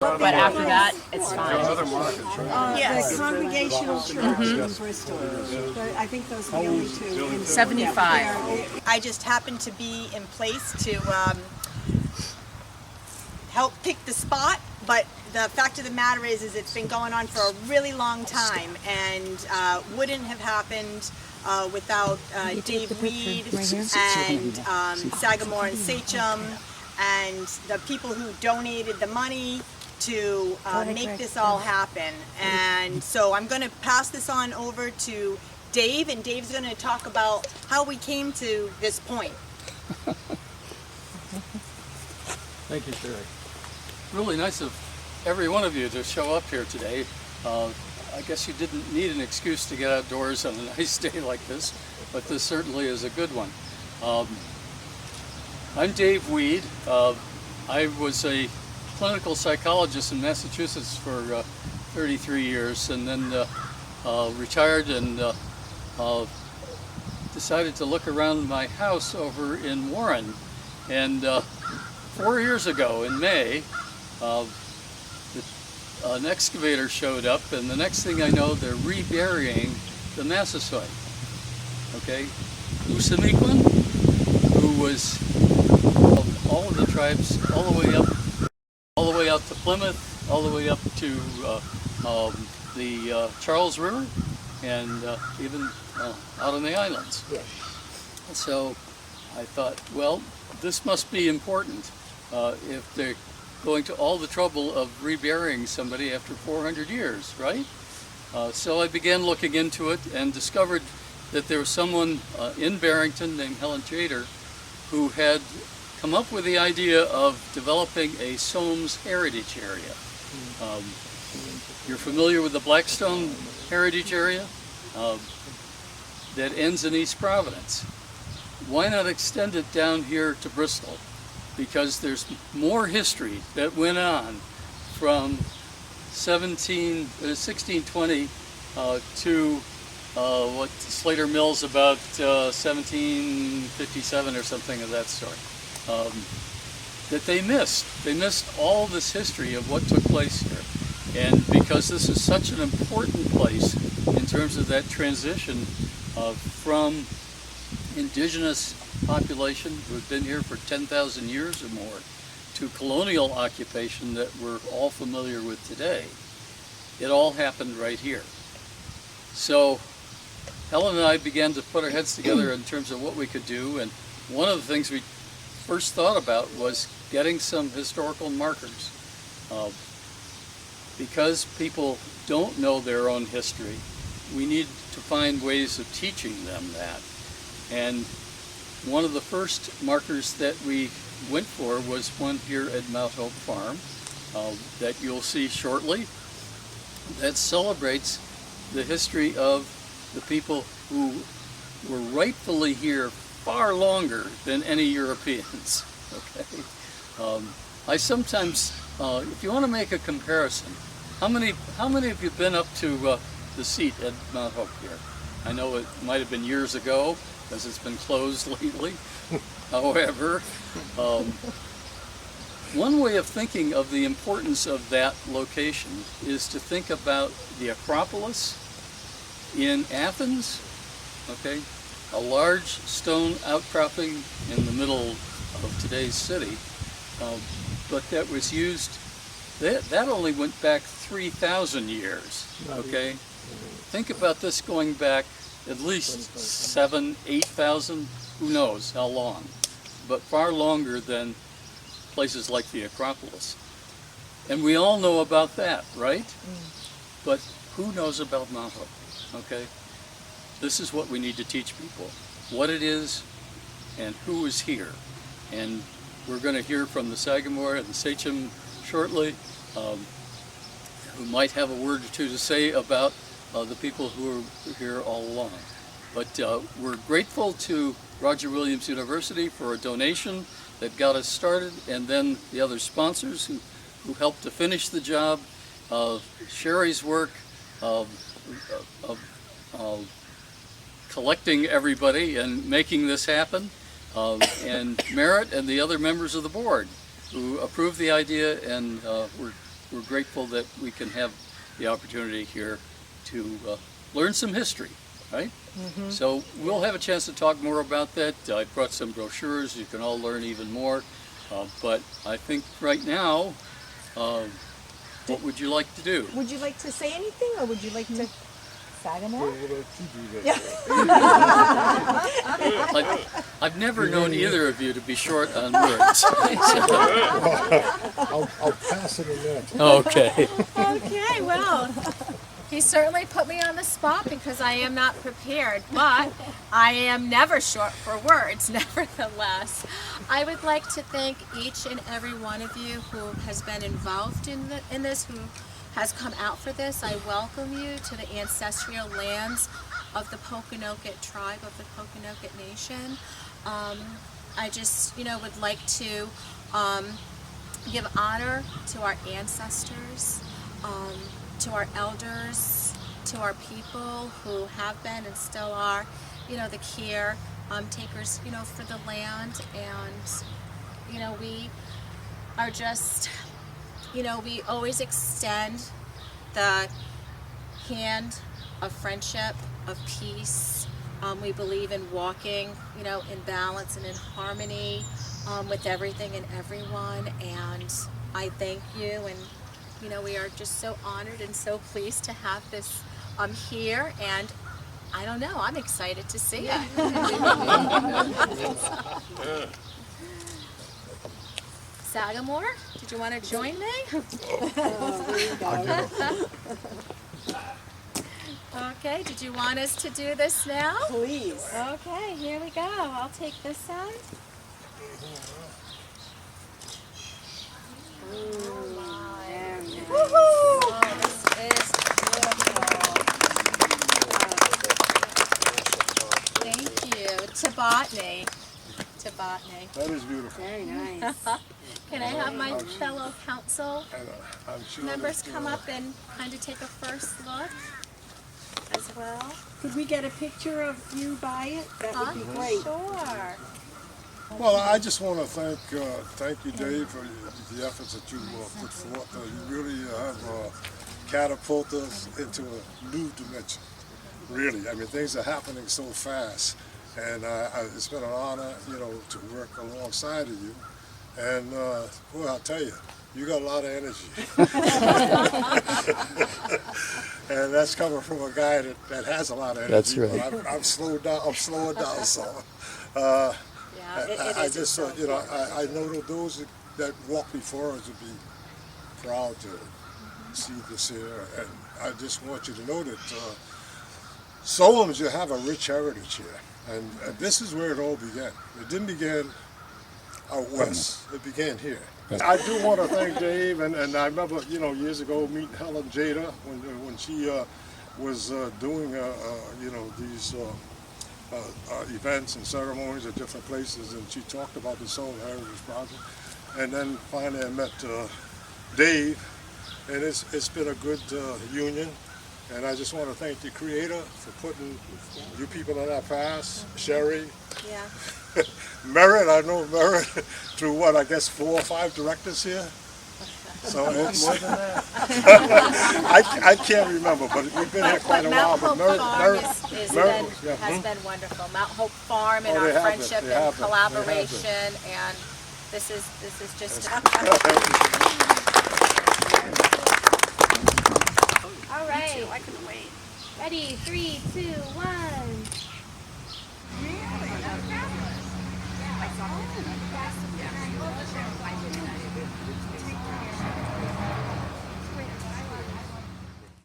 But after that, it's fine. Yes. The Congregational Church in Bristol. I think those are the only two. In 75. I just happened to be in place to help pick the spot, but the fact of the matter is it's been going on for a really long time, and wouldn't have happened without Dave Weed and Sagamore and Sachem and the people who donated the money to make this all happen. And so I'm going to pass this on over to Dave, and Dave's going to talk about how we came to this point. Thank you, Sherry. Really nice of every one of you to show up here today. I guess you didn't need an excuse to get outdoors on a nice day like this, but this certainly is a good one. I'm Dave Weed. I was a clinical psychologist in Massachusetts for 33 years, and then retired and decided to look around my house over in Warren. And 4 years ago in May, an excavator showed up, and the next thing I know, they're reburying the Massasoit. Okay, Usamiquan, who was all of the tribes, all the way out to Plymouth, all the way up to the Charles River, and even out on the islands. Yes. So I thought, well, this must be important if they're going to all the trouble of reburying somebody after 400 years, right? So I began looking into it and discovered that there was someone in Barrington named Helen Jader who had come up with the idea of developing a Soames heritage area. You're familiar with the Blackstone heritage area? That ends in East Providence. Why not extend it down here to Bristol? Because there's more history that went on from 1620 to what Slater Mills about 1757 or something of that sort. That they missed. They missed all this history of what took place here. And because this is such an important place in terms of that transition from indigenous population who have been here for 10,000 years or more to colonial occupation that we're all familiar with today, it all happened right here. So Helen and I began to put our heads together in terms of what we could do, and one of the things we first thought about was getting some historical markers. Because people don't know their own history, we need to find ways of teaching them that. And one of the first markers that we went for was one here at Mount Hope Farm that you'll see shortly, that celebrates the history of the people who were rightfully here far longer than any Europeans. Okay, I sometimes, if you want to make a comparison, how many of you been up to the seat at Mount Hope here? I know it might have been years ago because it's been closed lately. However, one way of thinking of the importance of that location is to think about the Acropolis in Athens. Okay, a large stone outcropping in the middle of today's city, but that was used, that only went back 3,000 years, okay? Think about this going back at least 7,000, 8,000, who knows how long, but far longer than places like the Acropolis. And we all know about that, right? But who knows about Mount Hope, okay? This is what we need to teach people, what it is and who is here. And we're going to hear from the Sagamore and the Sachem shortly, who might have a word or two to say about the people who are here all along. But we're grateful to Roger Williams University for a donation that got us started, and then the other sponsors who helped to finish the job, Sherry's work of collecting everybody and making this happen, and Merritt and the other members of the board who approved the idea and were we're grateful that we can have the opportunity here to learn some history, right? So we'll have a chance to talk more about that. I brought some brochures. You can all learn even more. But I think right now, what would you like to do? Would you like to say anything, or would you like to? Sagamore? I've never known either of you to be short on words. I'll pass it in there. Okay. Okay, well, he certainly put me on the spot because I am not prepared, but I am never short for words, nevertheless. I would like to thank each and every one of you who has been involved in this, who has come out for this. I welcome you to the ancestral lands of the Pokanoket tribe, of the Pokanoket Nation. I just, would like to give honor to our ancestors, to our elders, to our people who have been and still are, the care takers, for the land. And, we are just, we always extend the hand of friendship, of peace. We believe in walking, in balance and in harmony with everything and everyone. And I thank you, and we are just so honored and so pleased to have this here, and I don't know, I'm excited to see it. Sagamore, did you want to join me? Okay, did you want us to do this now? Please. Okay, here we go. I'll take this side. Woohoo! This is beautiful. Thank you. Tabotany. That is beautiful. Very nice. Can I have my fellow council And I'm sure members that, come up and kind of take a first look as well? Could we get a picture of you by it? That would be great. Sure. Well, I just want to thank you, Dave, for the efforts that you put forth. You really have catapulted us into a new dimension. Really, I mean, things are happening so fast, and it's been an honor, to work alongside of you. And boy, I'll tell you, you got a lot of energy, and that's coming from a guy that has a lot of energy. That's right. But I'm slowed down. I'm slowing down some. I just, I know that those that walk before us would be proud to see this here, and I just want you to know that Solomons, you have a rich heritage here, and this is where it all began. It didn't begin out west. It began here. I do want to thank Dave, and I remember, years ago meeting Helen Jada when she was doing, these events and ceremonies at different places, and she talked about the Soul Heritage Project. And then finally I met Dave, and it's been a good union. And I just want to thank the Creator for putting you people in our path. Sherry, Yeah. Merritt, I know Merritt through what, I guess 4 or 5 directors here. So it's more than that. I can't remember, but we've been here quite a while. Mount Hope Farm has been wonderful. Mount Hope Farm and our friendship and collaboration, and this is just. All right. I couldn't wait. Ready? 3, 2, 1. Yeah.